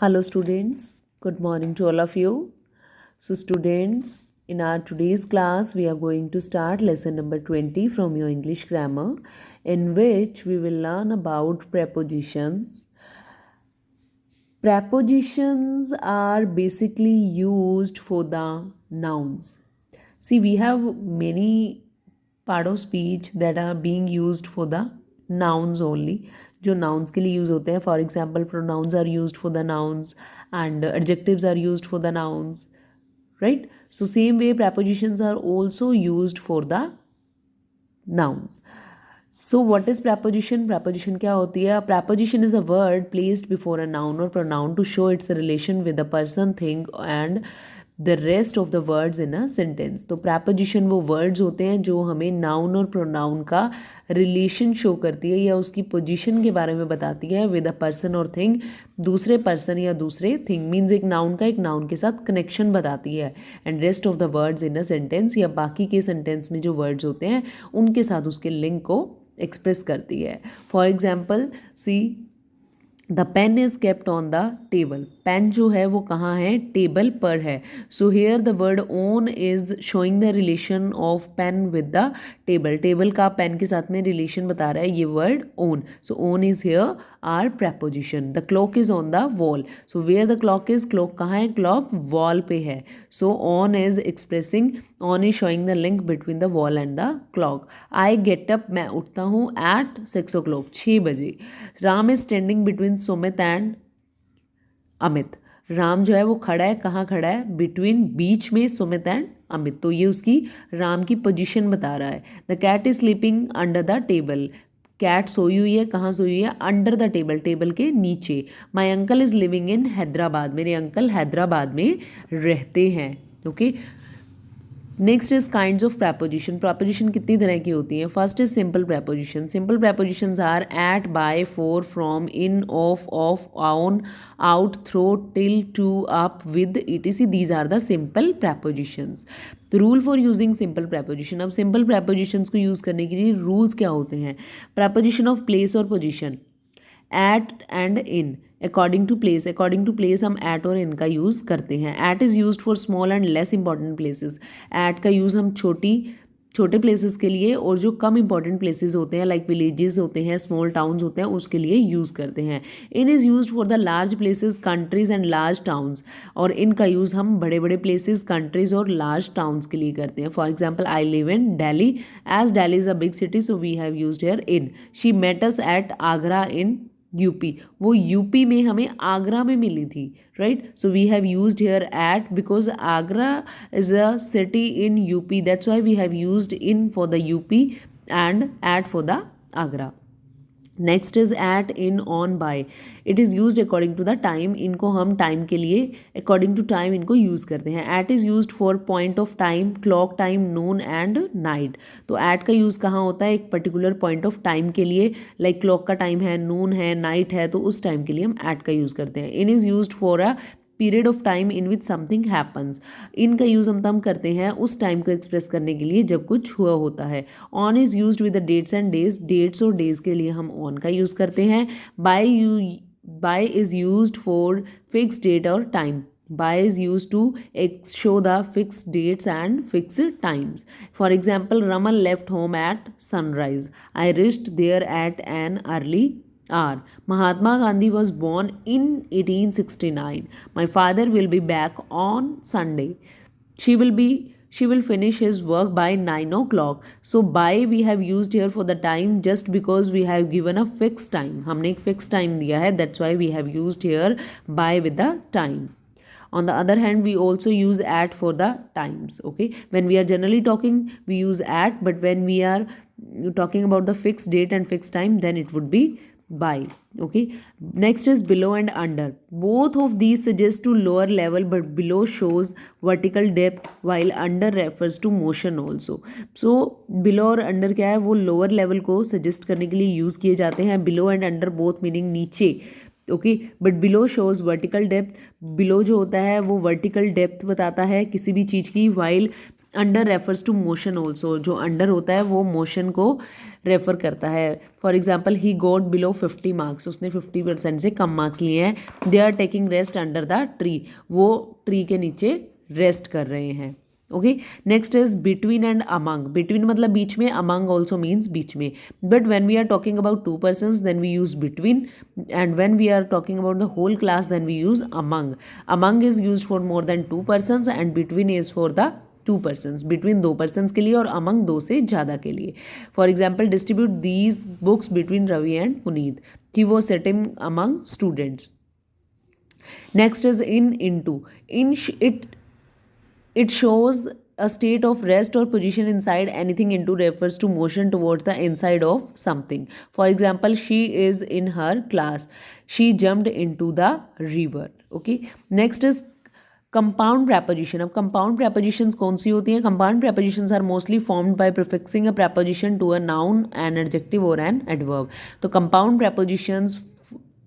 Hello students, good morning to all of you. So students, in our today's class we are going to start lesson number 20 from your English grammar, in which we will learn about prepositions. Prepositions are basically used for the nouns. See, we have many part of speech that are being used for the nouns only, जो nouns के लिए use होते हैं. For example, pronouns are used for the nouns and adjectives are used for the nouns, right? So same way prepositions are also used for the nouns. So what is preposition? Preposition क्या होती है? A preposition is a word placed before a noun or pronoun to show its relation with a person, thing and the rest of the words in a sentence. तो preposition वो words होते हैं जो हमें noun और pronoun का relation show करती है या उसकी position के बारे में बताती है with a person और thing, दूसरे person या दूसरे thing means एक noun का एक noun के साथ connection बताती है and rest of the words in a sentence या बाकी के sentence में जो words होते हैं उनके साथ उसके link को एक्सप्रेस करती है. For example see the pen is kept on the table. Pen जो है वो कहाँ है? टेबल पर है. So here the word on is showing the relation of pen with the table. Table का पेन के साथ में रिलेशन बता रहा है ये word on. So on is here are preposition. The clock is on the wall. So where the clock is, clock कहाँ है? क्लॉक वॉल पे है. So on is expressing, on is showing the link between the wall and the clock. I get up, मैं उठता हूँ eight 6 o'clock, 6 बजे. Ram is standing between Sumit and Amit. Ram जो है वो खड़ा है, कहाँ खड़ा है? बिटवीन, बीच में सुमित एंड अमित. तो ये उसकी राम की पोजीशन बता रहा है. The cat is sleeping under the table. Cat सोई हुई है, कहाँ सोई हुई है? अंडर द टेबल, टेबल के नीचे. My uncle is living in Hyderabad. मेरे अंकल हैदराबाद में रहते हैं. Okay. Next is kinds of preposition. Preposition कितनी तरह की होती हैं? First is simple preposition. Simple prepositions are at, by, for, from, in, of, on, out, through, till, to, up, with, etc. These are the simple prepositions. The rule for using simple preposition. अब simple प्रैपोजिशंस को use करने के लिए rules क्या होते हैं? Preposition of place और position, at and in. According to place, according to place हम एट और इन का यूज़ करते हैं. At is used for small and less important places. At का यूज़ हम छोटे प्लेसेस के लिए और जो कम इंपॉर्टेंट प्लेसेस होते हैं लाइक विलेजेस होते हैं, स्मॉल टाउन्स होते हैं, उसके लिए यूज़ करते हैं. In is used for the large places, countries and large towns. और इन का यूज़ हम बड़े बड़े प्लेसेस, कंट्रीज और लार्ज टाउन्स के लिए करते हैं. For example I live in Delhi, as Delhi is a big city so we have used here in. She met us at Agra in UP. वो यूपी में हमें आगरा में मिली थी, right. So we have used here eight because Agra is a city in UP. That's why we have used in for the UP and at for the Agra. Next is at, in, on, by. It is use according to the time. इनको हम time के लिए according to time इनको use करते हैं. At is use for point of time, clock time, noon and night. तो at का use कहाँ होता है? एक पर्टिकुलर पॉइंट ऑफ टाइम के लिए, लाइक क्लॉक का टाइम है, नून है, नाइट है, तो उस टाइम के लिए हम एट का यूज़ करते हैं. In is use for a period of time in which something happens. इनका यूज़ हम तब करते हैं उस टाइम को एक्सप्रेस करने के लिए जब कुछ हुआ होता है. On is used with the dates and days. Dates और डेज के लिए हम ऑन का यूज़ करते हैं. By is used for fix date और time. By is used to show the fixed dates and fixed times. For example, Raman left home at sunrise. I reached there at an early hour. Mahatma Gandhi was born in 1869. My father will be back on Sunday. She will finish his work by 9 o'clock. So by we have used here for the time just because we have given a fixed time. हमने एक fixed time दिया है. That's why we have used here by with the time. On the other hand, we also use at for the times. Okay, when we are generally talking we use at, but when we are talking about the fixed date and fixed time then it would be by. Okay, next is below and under. Both of these suggest to lower level, but below shows vertical depth while under refers to motion also. So below और under क्या है? वो lower level को suggest करने के लिए use किए जाते हैं. below and under both meaning नीचे. Okay, but below shows vertical depth. Below जो होता है वो वर्टिकल डेप्थ बताता है किसी भी चीज़ की. While under refers to motion also. जो अंडर होता है वो मोशन को रेफर करता है. For example he got below 50 marks, उसने 50% से कम मार्क्स लिए हैं. They are taking rest under the tree, वो ट्री के नीचे रेस्ट कर रहे हैं. Okay, next is between and among. Between मतलब बीच में, अमंग ऑल्सो मीन्स बीच में. But when we are talking about 2 persons then we use between, and when we are talking about the whole class then we use among. Among is use for more than 2 persons and between is for the 2 persons, between 2 persons के लिए और among 2 से ज़्यादा के लिए. For example distribute these books between Ravi and Puneet. He was sitting among students. Next is in, into. In it shows a state of rest or position inside anything. Into refers to motion towards the inside of something. For example, she is in her class, she jumped into the river. Okay, next is compound preposition. अब compound prepositions कौन सी होती हैं? Compound prepositions are mostly formed by prefixing a preposition to a noun, an adjective और an adverb. तो compound prepositions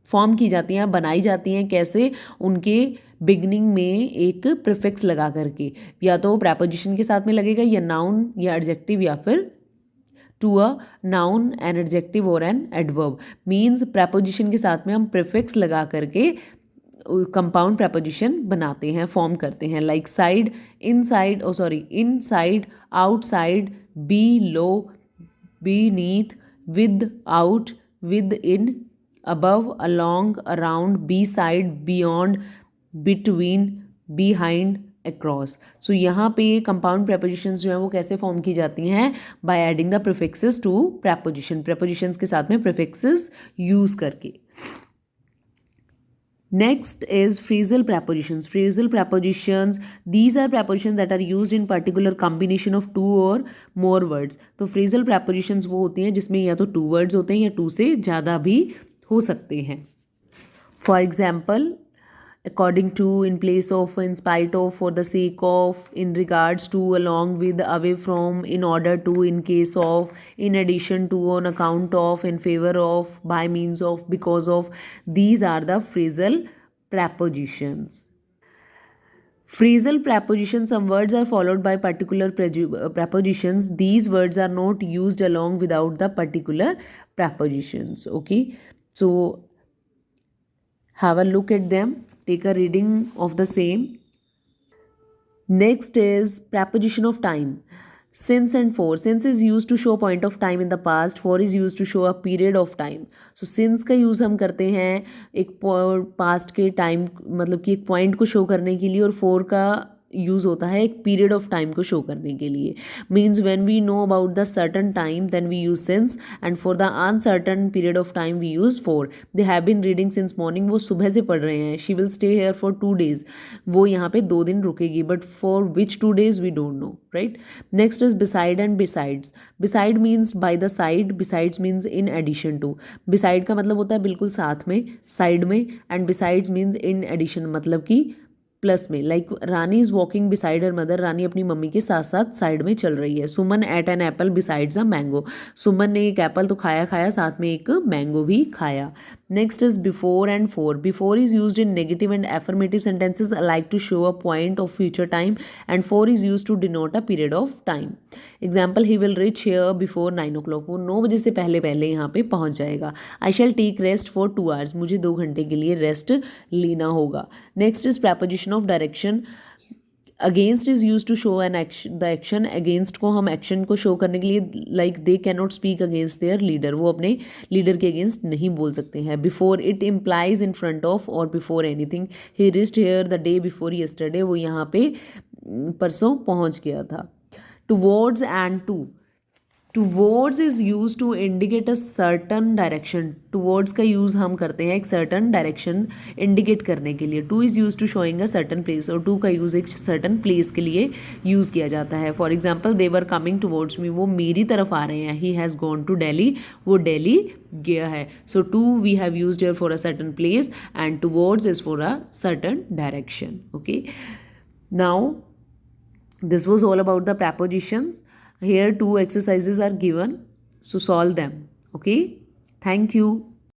form की जाती हैं, बनाई जाती हैं कैसे? उनके बिगनिंग में एक प्रीफिक्स लगा करके, या तो प्रैपोजिशन के साथ में लगेगा, या नाउन या एडजेक्टिव, या फिर to a noun, an adjective और एन एडवर्ब. मीन्स प्रैपोजिशन के साथ में हम प्रीफिक्स लगा करके कंपाउंड प्रैपोजिशन बनाते हैं, फॉर्म करते हैं. Like side, inside, inside, outside, below, beneath, without, within, above, along, around, beside, beyond, between, behind, across. So यहाँ पे कंपाउंड प्रैपोजिशंस जो हैं वो कैसे फॉर्म की जाती हैं? By adding the prefixes to preposition. Prepositions के साथ में प्रीफिक्सेस यूज करके. Next is phrasal prepositions. Phrasal prepositions, these are prepositions that are used in particular combination of 2 or more words. तो phrasal prepositions वो होती हैं जिसमें या तो 2 words होते हैं या 2 से ज़्यादा भी हो सकते हैं. For example, according to, in place of, in spite of, for the sake of, in regards to, along with, away from, in order to, in case of, in addition to, on account of, in favor of, by means of, because of. These are the phrasal prepositions. Phrasal prepositions, some words are followed by particular prepositions. These words are not used along without the particular prepositions. Okay, so have a look at them, take a reading of the same. Next is preposition of time. Since and for. Since is used to show point of time in the past. For is used to show a period of time. So since का use हम करते हैं एक past के time, मतलब कि एक point को शो करने के लिए, और for का यूज़ होता है एक पीरियड ऑफ टाइम को शो करने के लिए. Means when we know about the certain time then we use since, and for the uncertain period of time we use for. They have been reading since morning. वो सुबह से पढ़ रहे हैं. She will stay here for 2 days. वो यहाँ पे 2 दिन रुकेगी. But for which 2 days we don't know, right. Next is beside and besides. Beside means by the side, besides means in addition to. Beside का मतलब होता है बिल्कुल साथ में, साइड में, and besides means in addition, मतलब कि प्लस में. Like Rani is walking beside her mother. Rani अपनी मम्मी के साथ साथ साइड में चल रही है. Suman ate an apple besides a mango. Suman ने एक एप्पल तो खाया साथ में एक मैंगो भी खाया. Next is before and for. Before is used in negative and affirmative sentences like to show a point of future time, and for is used to denote a period of time. Example, he will reach here before 9 o'clock. वो 9 बजे से पहले पहले यहाँ पे पहुँच जाएगा. I shall take rest for 2 hours. मुझे 2 घंटे के लिए रेस्ट लेना होगा. Next is preposition of direction. Against is use to show an action, the action. Against को हम एक्शन को शो करने के लिए, like they can not speak against their leader. वो अपने लीडर के अगेंस्ट नहीं बोल सकते हैं. Before, it implies in front of or before anything. He reached here the day before yesterday. वो यहाँ पे परसों पहुँच गया था. Towards and to. Towards is use to indicate a certain direction. Towards का यूज़ हम करते हैं एक सर्टन डायरेक्शन इंडिकेट करने के लिए. To is use to showing a certain place. और टू का यूज़ एक सर्टन प्लेस के लिए यूज़ किया जाता है. For example, they were coming towards me. वो मेरी तरफ आ रहे हैं. He has gone to Delhi. वो दिल्ली गया है. So to we have used here for a certain place, and towards is for a certain direction. Okay, now this was all about the prepositions. Here 2 exercises are given, so solve them. Okay, thank you.